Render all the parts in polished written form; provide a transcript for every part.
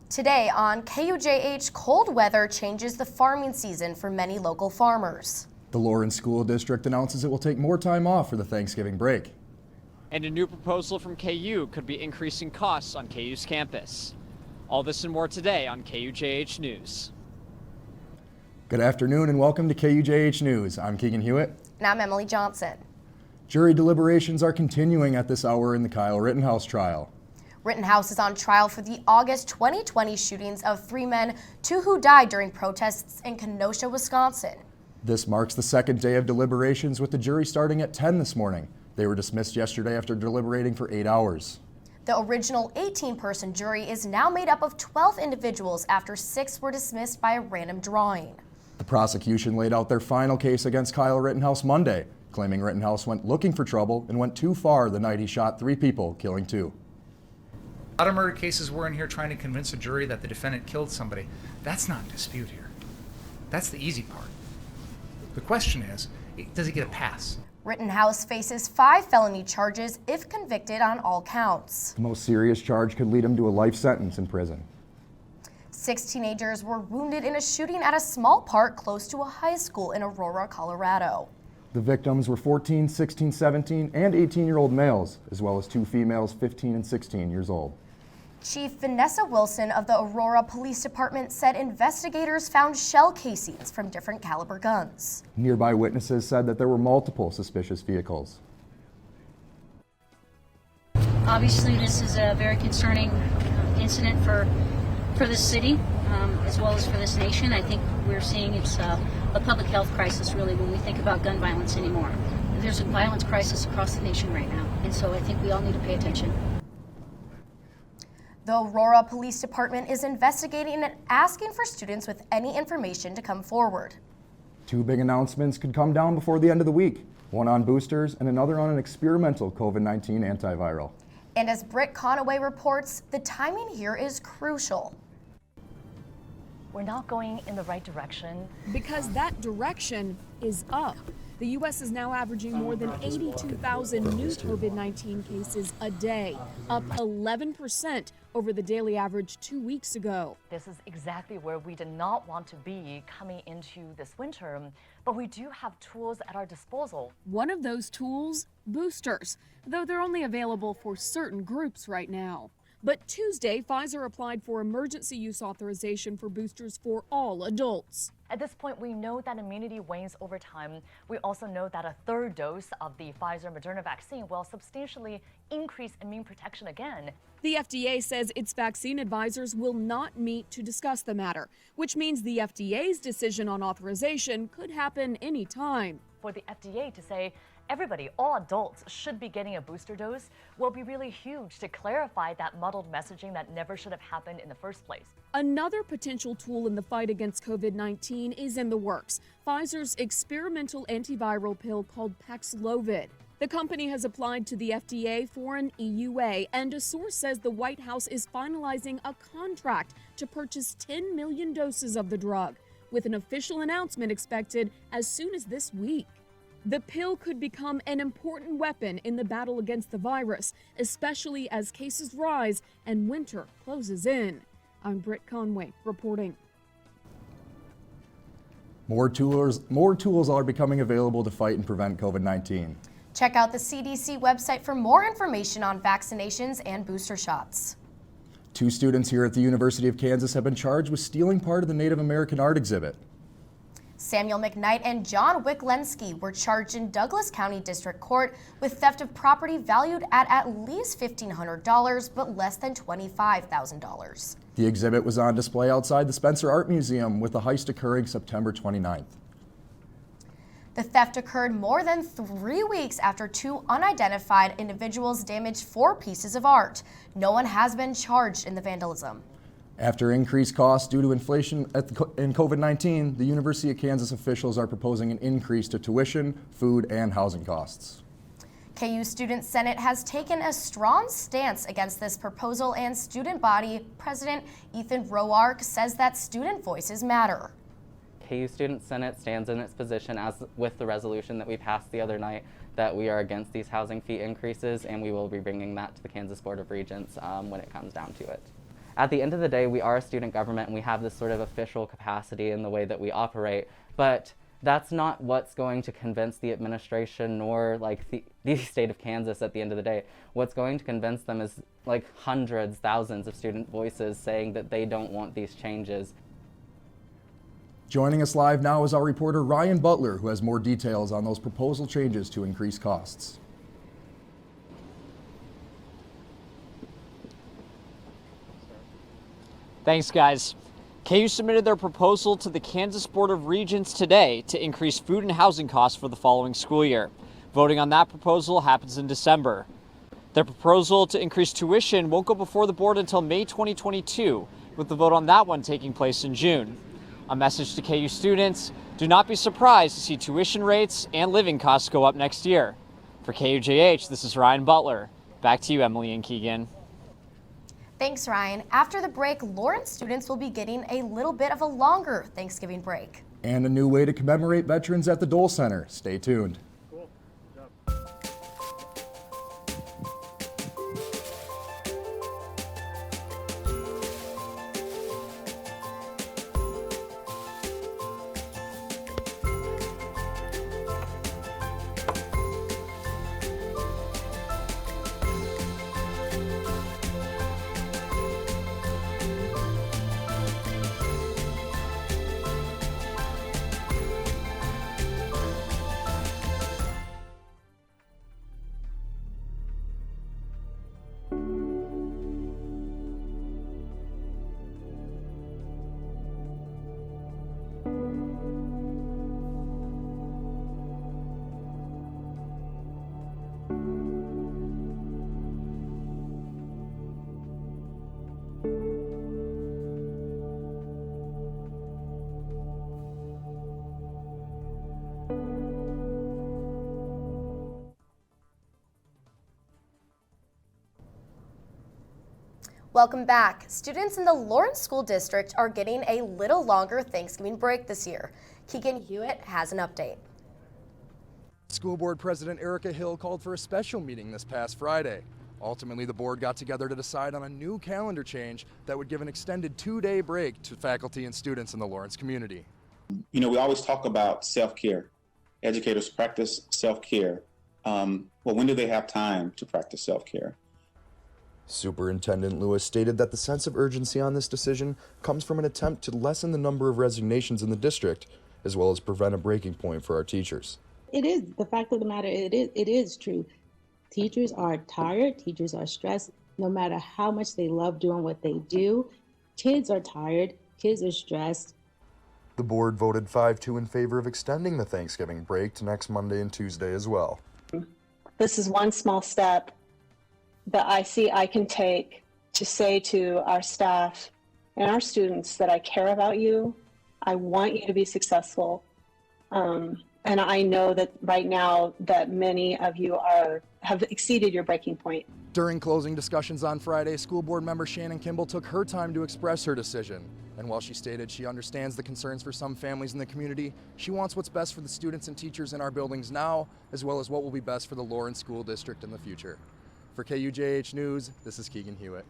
Today on KUJH, cold weather changes the farming season for many local farmers. The Lawrence School District announces it will take more time off for the Thanksgiving break. And a new proposal from KU could be increasing costs on KU's campus. All this and more today on KUJH News. Good afternoon and welcome to KUJH News. I'm Keegan Hewitt. And I'm Emily Johnson. Jury deliberations are continuing at this hour in the Kyle Rittenhouse trial. Rittenhouse is on trial for the August 2020 shootings of 3 men, 2 who died during protests in Kenosha, Wisconsin. This marks the second day of deliberations, with the jury starting at 10 this morning. They were dismissed yesterday after deliberating for 8 hours. The original 18-person jury is now made up of 12 individuals after 6 were dismissed by a random drawing. The prosecution laid out their final case against Kyle Rittenhouse Monday, claiming Rittenhouse went looking for trouble and went too far the night he shot 3 people, killing 2. A lot of murder cases we're in here trying to convince a jury that the defendant killed somebody. That's not in dispute here. That's the easy part. The question is, does he get a pass? Rittenhouse faces 5 felony charges if convicted on all counts. The most serious charge could lead him to a life sentence in prison. 6 teenagers were wounded in a shooting at a small park close to a high school in Aurora, Colorado. The victims were 14, 16, 17, and 18-year-old males, as well as 2 females 15 and 16 years old. Chief Vanessa Wilson of the Aurora Police Department said investigators found shell casings from different caliber guns. Nearby witnesses said that there were multiple suspicious vehicles. Obviously, this is a very concerning incident for the city, as well as for this nation. I think we're seeing it's a public health crisis, really, when we think about gun violence anymore. There's a violence crisis across the nation right now, and so I think we all need to pay attention. The Aurora Police Department is investigating and asking for students with any information to come forward. 2 big announcements could come down before the end of the week, one on boosters and another on an experimental COVID-19 antiviral. And as Britt Conaway reports, the timing here is crucial. We're not going in the right direction. Because that direction is up. The U.S. is now averaging more than 82,000 new COVID-19 cases a day, up 11% over the daily average 2 weeks ago. This is exactly where we did not want to be coming into this winter, but we do have tools at our disposal. One of those tools, boosters, though they're only available for certain groups right now. But Tuesday, Pfizer applied for emergency use authorization for boosters for all adults. At this point, we know that immunity wanes over time. We also know that a 3rd dose of the Pfizer-Moderna vaccine will substantially increase immune protection again. The FDA says its vaccine advisors will not meet to discuss the matter, which means the FDA's decision on authorization could happen any time. For the FDA to say everybody, all adults, should be getting a booster dose will be really huge to clarify that muddled messaging that never should have happened in the first place. Another potential tool in the fight against COVID-19 is in the works: Pfizer's experimental antiviral pill called Paxlovid. The company has applied to the FDA for an EUA, and a source says the White House is finalizing a contract to purchase 10 million doses of the drug, with an official announcement expected as soon as this week. The pill could become an important weapon in the battle against the virus, especially as cases rise and winter closes in. I'm Britt Conway reporting. More tools are becoming available to fight and prevent COVID-19. Check out the CDC website for more information on vaccinations and booster shots. 2 students here at the University of Kansas have been charged with stealing part of the Native American art exhibit. Samuel McKnight and John Wicklensky were charged in Douglas County District Court with theft of property valued at least $1,500 but less than $25,000. The exhibit was on display outside the Spencer Art Museum, with the heist occurring September 29th. The theft occurred more than 3 weeks after 2 unidentified individuals damaged 4 pieces of art. No one has been charged in the vandalism. After increased costs due to inflation in COVID-19, the University of Kansas officials are proposing an increase to tuition, food, and housing costs. KU Student Senate has taken a strong stance against this proposal, and student body president Ethan Roark says that student voices matter. KU Student Senate stands in its position as with the resolution that we passed the other night that we are against these housing fee increases, and we will be bringing that to the Kansas Board of Regents when it comes down to it. At the end of the day, we are a student government and we have this sort of official capacity in the way that we operate, but that's not what's going to convince the administration nor like the state of Kansas at the end of the day. What's going to convince them is like hundreds, thousands of student voices saying that they don't want these changes. Joining us live now is our reporter Ryan Butler, who has more details on those proposal changes to increase costs. Thanks, guys. KU submitted their proposal to the Kansas Board of Regents today to increase food and housing costs for the following school year. Voting on that proposal happens in December. Their proposal to increase tuition won't go before the board until May 2022, with the vote on that one taking place in June. A message to KU students: do not be surprised to see tuition rates and living costs go up next year. For KUJH, this is Ryan Butler. Back to you, Emily and Keegan. Thanks, Ryan. After the break, Lawrence students will be getting a little bit of a longer Thanksgiving break. And a new way to commemorate veterans at the Dole Center. Stay tuned. Welcome back. Students in the Lawrence School District are getting a little longer Thanksgiving break this year. Keegan Hewitt has an update. School Board President Erica Hill called for a special meeting this past Friday. Ultimately, the board got together to decide on a new calendar change that would give an extended 2-day break to faculty and students in the Lawrence community. You know, we always talk about self-care. Educators practice self-care. Well, when do they have time to practice self-care? Superintendent Lewis stated that the sense of urgency on this decision comes from an attempt to lessen the number of resignations in the district, as well as prevent a breaking point for our teachers. It is, the fact of the matter, it is true. Teachers are tired, teachers are stressed, no matter how much they love doing what they do. Kids are tired, kids are stressed. The board voted 5-2 in favor of extending the Thanksgiving break to next Monday and Tuesday as well. This is one small step that I see I can take to say to our staff and our students that I care about you. I want you to be successful. And I know that right now that many of you have exceeded your breaking point. During closing discussions on Friday, school board member Shannon Kimball took her time to express her decision. And while she stated she understands the concerns for some families in the community, she wants what's best for the students and teachers in our buildings now, as well as what will be best for the Lawrence School District in the future. For KUJH News, this is Keegan Hewitt.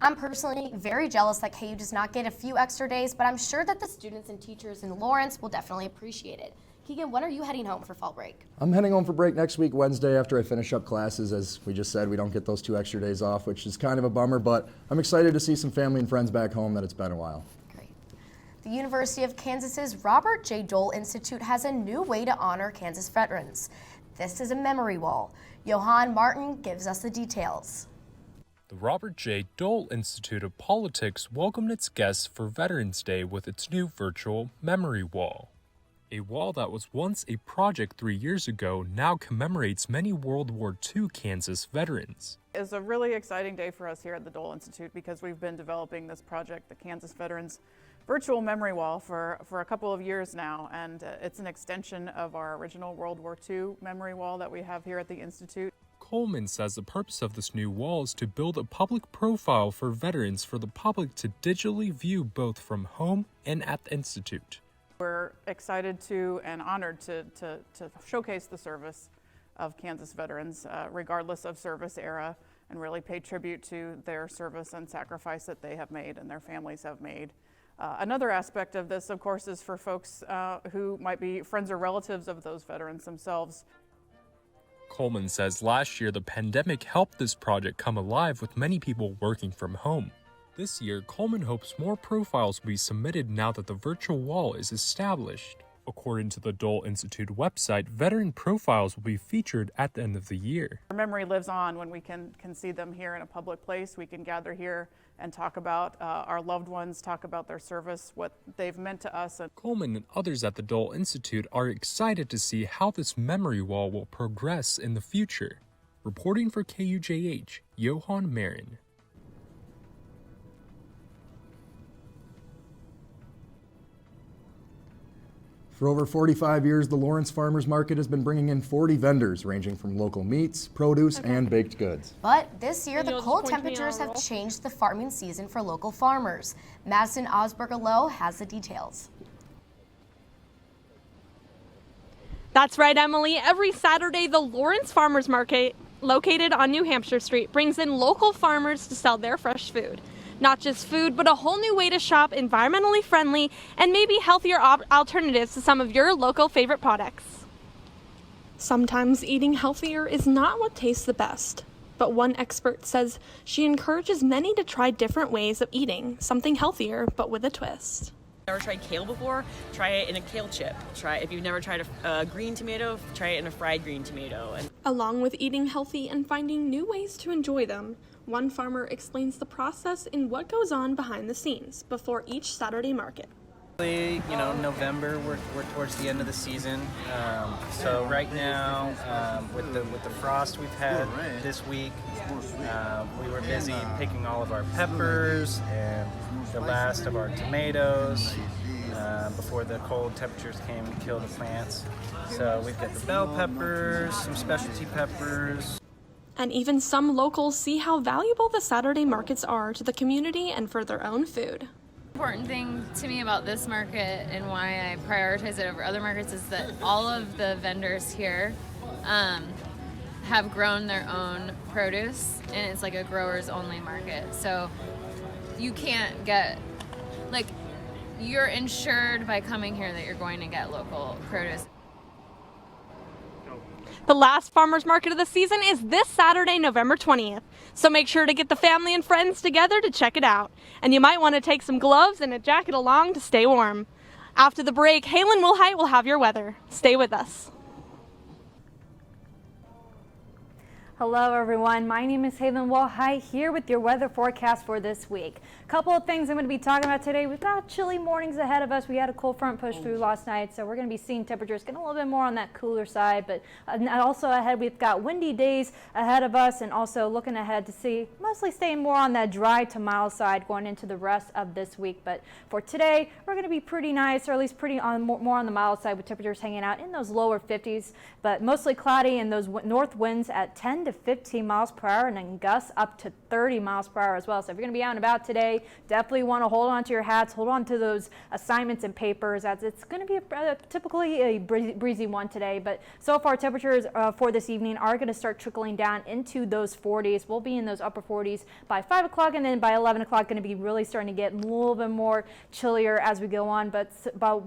I'm personally very jealous that KU does not get a few extra days, but I'm sure that the students and teachers in Lawrence will definitely appreciate it. Keegan, when are you heading home for fall break? I'm heading home for break next week, Wednesday, after I finish up classes. As we just said, we don't get those 2 extra days off, which is kind of a bummer, but I'm excited to see some family and friends back home that it's been a while. The University of Kansas's Robert J. Dole Institute has a new way to honor Kansas veterans. This is a memory wall. Johan Martin gives us the details. The Robert J. Dole Institute of Politics welcomed its guests for Veterans Day with its new virtual memory wall. A wall that was once a project 3 years ago now commemorates many World War II Kansas veterans. It's a really exciting day for us here at the Dole Institute because we've been developing this project, the Kansas Veterans Virtual Memory Wall, for a couple of years now, and it's an extension of our original World War II memory wall that we have here at the Institute. Coleman says the purpose of this new wall is to build a public profile for veterans for the public to digitally view both from home and at the Institute. We're excited to and honored to showcase the service of Kansas veterans, regardless of service era and really pay tribute to their service and sacrifice that they have made and their families have made. Another aspect of this, of course, is for folks who might be friends or relatives of those veterans themselves. Coleman says last year the pandemic helped this project come alive with many people working from home. This year, Coleman hopes more profiles will be submitted now that the virtual wall is established. According to the Dole Institute website, veteran profiles will be featured at the end of the year. Our memory lives on when we can see them here in a public place. We can gather here and talk about our loved ones, talk about their service, what they've meant to us. Coleman and others at the Dole Institute are excited to see how this memory wall will progress in the future. Reporting for KUJH, Johan Marin. For over 45 years, the Lawrence Farmers Market has been bringing in 40 vendors, ranging from local meats, produce, and baked goods. But this year, the cold temperatures have changed the farming season for local farmers. Madison Osberger-Lowe has the details. That's right, Emily. Every Saturday, the Lawrence Farmers Market, located on New Hampshire Street, brings in local farmers to sell their fresh food. Not just food, but a whole new way to shop environmentally friendly and maybe healthier alternatives to some of your local favorite products. Sometimes eating healthier is not what tastes the best, but one expert says she encourages many to try different ways of eating something healthier, but with a twist. Never tried kale before? Try it in a kale chip. If you've never tried a green tomato, try it in a fried green tomato. Along with eating healthy and finding new ways to enjoy them, one farmer explains the process and what goes on behind the scenes before each Saturday market. November, we're towards the end of the season. So right now, with the frost we've had this week, we were busy picking all of our peppers and the last of our tomatoes before the cold temperatures came to kill the plants. So we've got the bell peppers, some specialty peppers. And even some locals see how valuable the Saturday markets are to the community and for their own food. The important thing to me about this market and why I prioritize it over other markets is that all of the vendors here have grown their own produce, and it's like a growers only market. So you can't get, you're insured by coming here that you're going to get local produce. The last farmers market of the season is this Saturday, November 20th. So make sure to get the family and friends together to check it out. And you might want to take some gloves and a jacket along to stay warm. After the break, Halen Wilhite will have your weather. Stay with us. Hello everyone, my name is Halen Wilhite here with your weather forecast for this week. Couple of things I'm going to be talking about today. We've got chilly mornings ahead of us. We had a cold front push through last night, so we're going to be seeing temperatures getting a little bit more on that cooler side. But also ahead, we've got windy days ahead of us, and also looking ahead to see mostly staying more on that dry to mild side going into the rest of this week. But for today, we're going to be pretty nice, or at least pretty more on the mild side, with temperatures hanging out in those lower 50s, but mostly cloudy, and those north winds at 10 to 15 miles per hour, and then gusts up to 30 miles per hour as well. So if you're going to be out and about today, definitely want to hold on to your hats, hold on to those assignments and papers, as it's going to be typically a breezy one today. But so far, temperatures for this evening are going to start trickling down into those 40s. We'll be in those upper 40s by 5 o'clock, and then by 11 o'clock going to be really starting to get a little bit more chillier as we go on. But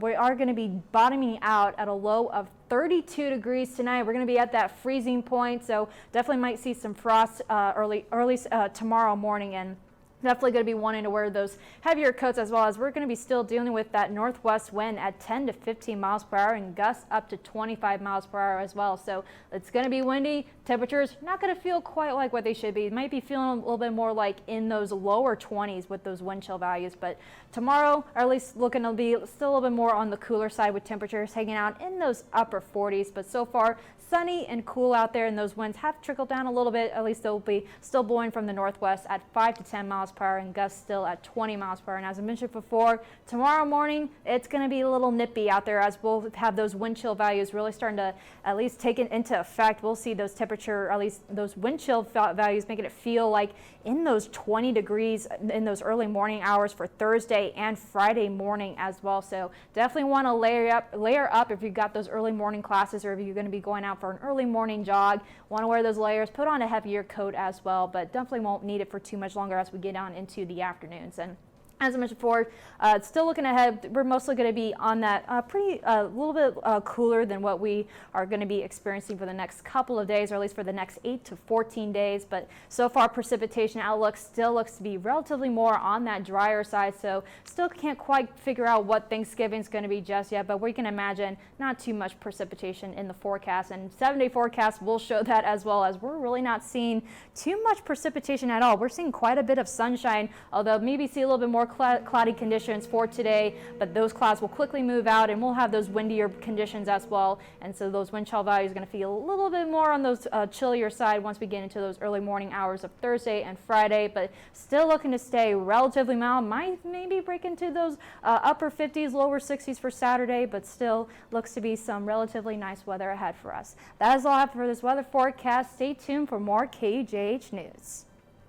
we are going to be bottoming out at a low of 32 degrees tonight. We're going to be at that freezing point, so definitely might see some frost early tomorrow morning, and definitely going to be wanting to wear those heavier coats, as well as we're going to be still dealing with that northwest wind at 10 to 15 miles per hour and gusts up to 25 miles per hour as well. So it's going to be windy. Temperatures not going to feel quite like what they should be. It might be feeling a little bit more like in those lower 20s with those wind chill values. But tomorrow, or at least looking to be still a little bit more on the cooler side, with temperatures hanging out in those upper 40s. But so far, sunny and cool out there, and those winds have trickled down a little bit. At least they'll be still blowing from the northwest at 5 to 10 miles miles per hour and gusts still at 20 miles per hour. And as I mentioned before, tomorrow morning it's going to be a little nippy out there as we'll have those wind chill values really starting to at least take it into effect. We'll see those temperature, or at least those wind chill values, making it feel like in those 20 degrees in those early morning hours for Thursday and Friday morning as well. So definitely want to layer up if you've got those early morning classes, or if you're going to be going out for an early morning jog. Want to wear those layers, put on a heavier coat as well, but definitely won't need it for too much longer as we get on into the afternoons. And as I mentioned before, still looking ahead, we're mostly going to be on that a little bit cooler than what we are going to be experiencing for the next couple of days, or at least for the next 8 to 14 days. But so far, precipitation outlook still looks to be relatively more on that drier side. So still can't quite figure out what Thanksgiving is going to be just yet, but we can imagine not too much precipitation in the forecast. And 7-day forecast will show that, as well as we're really not seeing too much precipitation at all. We're seeing quite a bit of sunshine, although maybe see a little bit more cloudy conditions for today, but those clouds will quickly move out and we'll have those windier conditions as well. And so those wind chill values are going to feel a little bit more on those chillier side once we get into those early morning hours of Thursday and Friday, but still looking to stay relatively mild. Might maybe break into those upper 50s, lower 60s for Saturday, but still looks to be some relatively nice weather ahead for us. That is all I have for this weather forecast. Stay tuned for more KUJH News.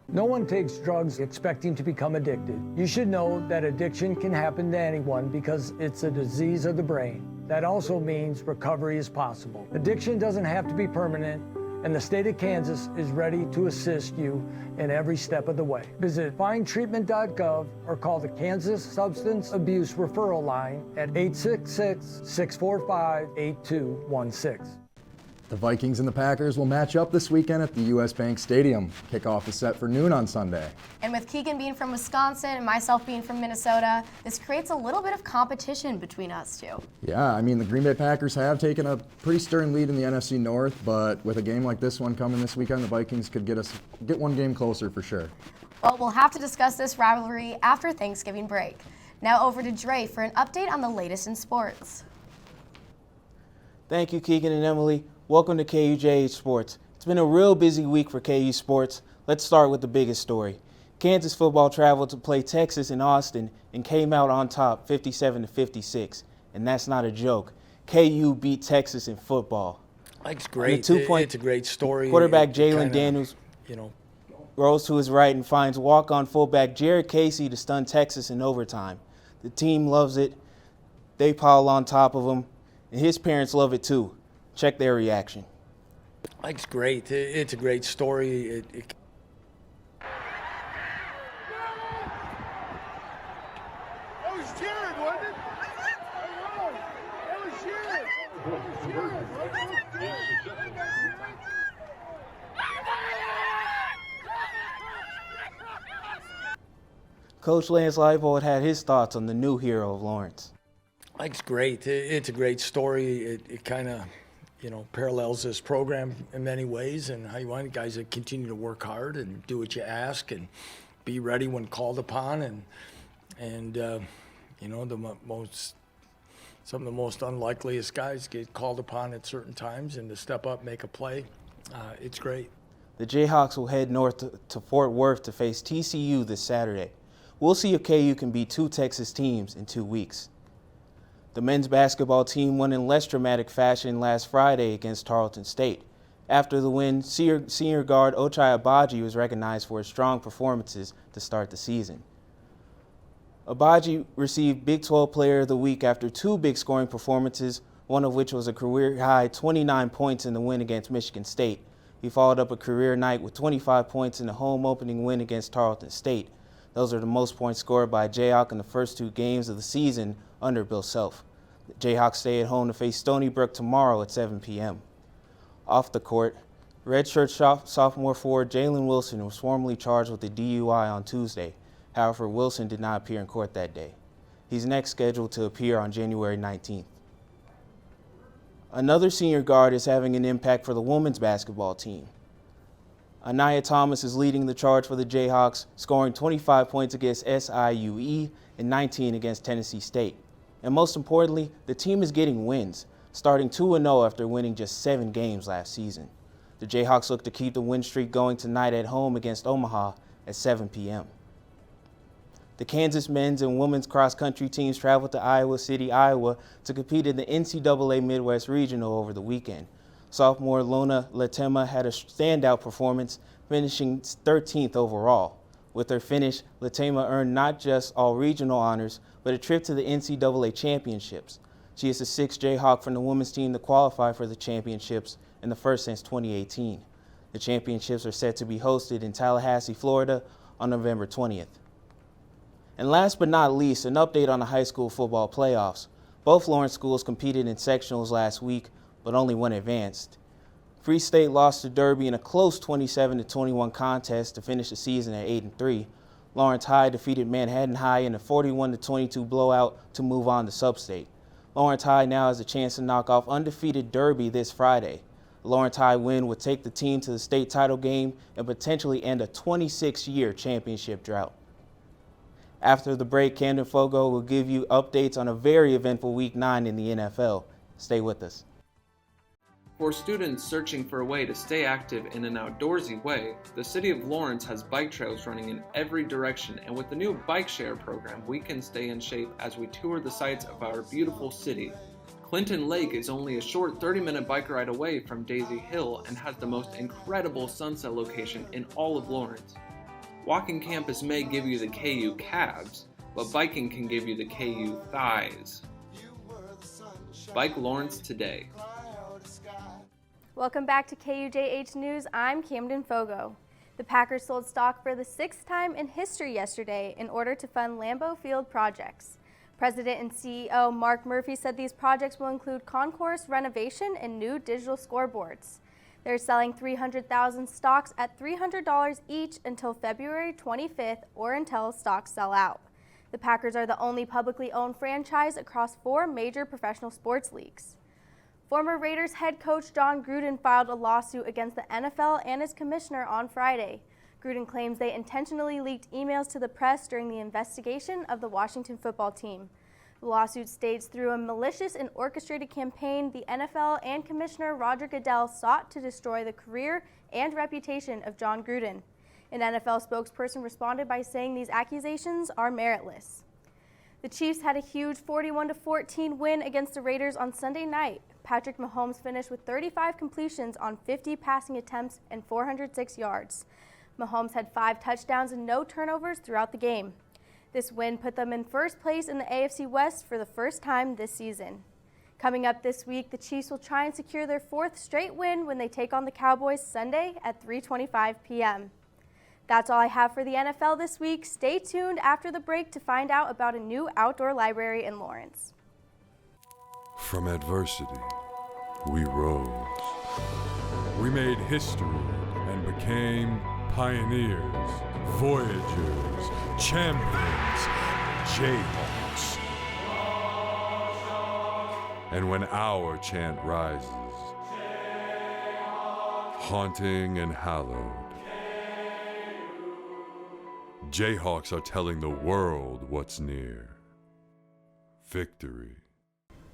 No one takes drugs expecting to become addicted. You should know that addiction can happen to anyone because it's a disease of the brain. That also means recovery is possible. Addiction doesn't have to be permanent, and the state of Kansas is ready to assist you in every step of the way. Visit findtreatment.gov or call the Kansas Substance Abuse Referral Line at 866-645-8216. The Vikings and the Packers will match up this weekend at the U.S. Bank Stadium. Kickoff is set for noon on Sunday. And with Keegan being from Wisconsin and myself being from Minnesota, this creates a little bit of competition between us two. Yeah, I mean, the Green Bay Packers have taken a pretty stern lead in the NFC North, but with a game like this one coming this weekend, the Vikings could get one game closer for sure. Well, we'll have to discuss this rivalry after Thanksgiving break. Now over to Dre for an update on the latest in sports. Thank you, Keegan and Emily. Welcome to KUJH Sports. It's been a real busy week for KU Sports. Let's start with the biggest story. Kansas football traveled to play Texas in Austin and came out on top 57-56. And that's not a joke. KU beat Texas in football. It's great. It's a great story. Quarterback Jalen Daniels rose to his right and finds walk-on fullback Jared Casey to stun Texas in overtime. The team loves it. They pile on top of him, and his parents love it too. Check their reaction. It's great. It's a great story. Coach Lance Leipold had his thoughts on the new hero of Lawrence. It's great. It's a great story. It kind of parallels this program in many ways, and how you want guys to continue to work hard and do what you ask and be ready when called upon, and some of the most unlikeliest guys get called upon at certain times, and to step up, make a play, it's great. The Jayhawks will head north to Fort Worth to face TCU this Saturday. We'll see if KU can beat two Texas teams in 2 weeks. The men's basketball team won in less dramatic fashion last Friday against Tarleton State. After the win, senior guard Ochai Agbaji was recognized for his strong performances to start the season. Agbaji received Big 12 Player of the Week after 2 big scoring performances, one of which was a career-high 29 points in the win against Michigan State. He followed up a career night with 25 points in the home opening win against Tarleton State. Those are the most points scored by a Jayhawk in the first 2 games of the season under Bill Self. The Jayhawks stay at home to face Stony Brook tomorrow at 7 p.m. Off the court, redshirt sophomore forward Jalen Wilson was formally charged with a DUI on Tuesday. However, Wilson did not appear in court that day. He's next scheduled to appear on January 19th. Another senior guard is having an impact for the women's basketball team. Anaya Thomas is leading the charge for the Jayhawks, scoring 25 points against SIUE and 19 against Tennessee State. And most importantly, the team is getting wins, starting 2-0 after winning just 7 games last season. The Jayhawks look to keep the win streak going tonight at home against Omaha at 7 p.m. The Kansas men's and women's cross-country teams traveled to Iowa City, Iowa to compete in the NCAA Midwest Regional over the weekend. Sophomore Lona Latema had a standout performance, finishing 13th overall. With her finish, Latema earned not just all regional honors, but a trip to the NCAA championships. She is the sixth Jayhawk from the women's team to qualify for the championships, and the first since 2018. The championships are set to be hosted in Tallahassee, Florida on November 20th. And last but not least, an update on the high school football playoffs. Both Lawrence schools competed in sectionals last week, but only one advanced. Free State lost to Derby in a close 27-21 contest to finish the season at 8-3. Lawrence High defeated Manhattan High in a 41-22 blowout to move on to Substate. Lawrence High now has a chance to knock off undefeated Derby this Friday. The Lawrence High win would take the team to the state title game and potentially end a 26-year championship drought. After the break, Camden Fogo will give you updates on a very eventful Week 9 in the NFL. Stay with us. For students searching for a way to stay active in an outdoorsy way, the City of Lawrence has bike trails running in every direction, and with the new bike share program, we can stay in shape as we tour the sights of our beautiful city. Clinton Lake is only a short 30-minute bike ride away from Daisy Hill and has the most incredible sunset location in all of Lawrence. Walking campus may give you the KU calves, but biking can give you the KU thighs. Bike Lawrence today. Welcome back to KUJH News. I'm Camden Fogo. The Packers sold stock for the 6th time in history yesterday in order to fund Lambeau Field projects. President and CEO Mark Murphy said these projects will include concourse renovation and new digital scoreboards. They're selling 300,000 stocks at $300 each until February 25th or until stocks sell out. The Packers are the only publicly owned franchise across 4 major professional sports leagues. Former Raiders head coach John Gruden filed a lawsuit against the NFL and its commissioner on Friday. Gruden claims they intentionally leaked emails to the press during the investigation of the Washington football team. The lawsuit states through a malicious and orchestrated campaign, the NFL and Commissioner Roger Goodell sought to destroy the career and reputation of John Gruden. An NFL spokesperson responded by saying these accusations are meritless. The Chiefs had a huge 41-14 win against the Raiders on Sunday night. Patrick Mahomes finished with 35 completions on 50 passing attempts and 406 yards. Mahomes had 5 touchdowns and no turnovers throughout the game. This win put them in first place in the AFC West for the first time this season. Coming up this week, the Chiefs will try and secure their 4th straight win when they take on the Cowboys Sunday at 3:25 p.m. That's all I have for the NFL this week. Stay tuned after the break to find out about a new outdoor library in Lawrence. From adversity, we rose. We made history and became pioneers, voyagers, champions, Jayhawks. And when our chant rises, haunting and hallowed, Jayhawks are telling the world what's near. Victory.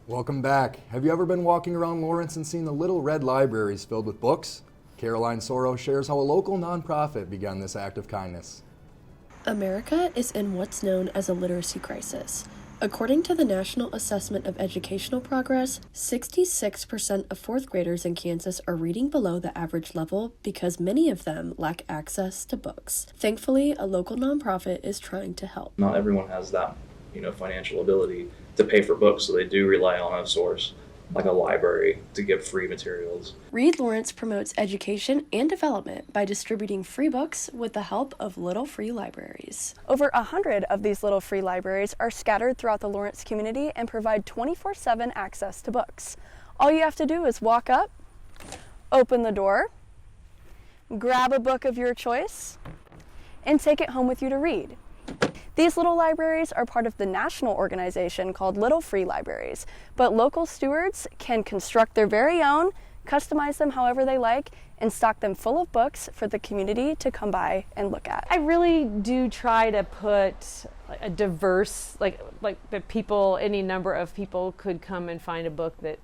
Welcome back. Have you ever been walking around Lawrence and seen the little red libraries filled with books? Caroline Soro shares how a local nonprofit began this act of kindness. America is in what's known as a literacy crisis. According to the National Assessment of Educational Progress, 66% of 4th graders in Kansas are reading below the average level because many of them lack access to books. Thankfully, a local nonprofit is trying to help. Not everyone has that, financial ability to pay for books, so they do rely on a source like a library to give free materials. Read Lawrence promotes education and development by distributing free books with the help of little free libraries. Over 100 of these little free libraries are scattered throughout the Lawrence community and provide 24/7 access to books. All you have to do is walk up, open the door, grab a book of your choice, and take it home with you to read. These little libraries are part of the national organization called Little Free Libraries, but local stewards can construct their very own, customize them however they like, and stock them full of books for the community to come by and look at. I really do try to put a diverse, like that people, any number of people could come and find a book that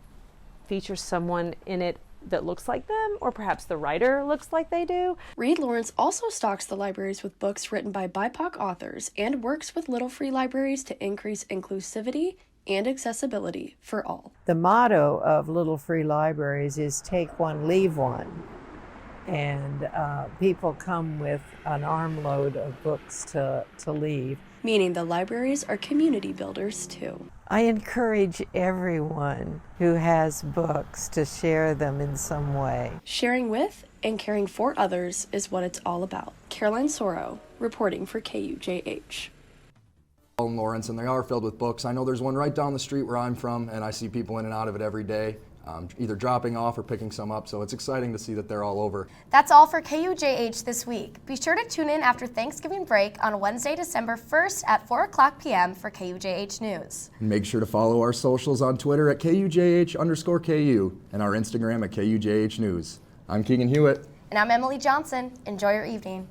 features someone in it that looks like them, or perhaps the writer looks like they do. Read Lawrence also stocks the libraries with books written by BIPOC authors and works with Little Free Libraries to increase inclusivity and accessibility for all. The motto of Little Free Libraries is take one, leave one. And people come with an armload of books to leave. Meaning the libraries are community builders too. I encourage everyone who has books to share them in some way. Sharing with and caring for others is what it's all about. Caroline Soro, reporting for KUJH. In Lawrence, and they are filled with books. I know there's one right down the street where I'm from, and I see people in and out of it every day, either dropping off or picking some up, so it's exciting to see that they're all over. That's all for KUJH this week. Be sure to tune in after Thanksgiving break on Wednesday, December 1st at 4 o'clock p.m. for KUJH News. And make sure to follow our socials on Twitter at KUJH_KU and our Instagram at KUJH News. I'm Keegan Hewitt. And I'm Emily Johnson. Enjoy your evening.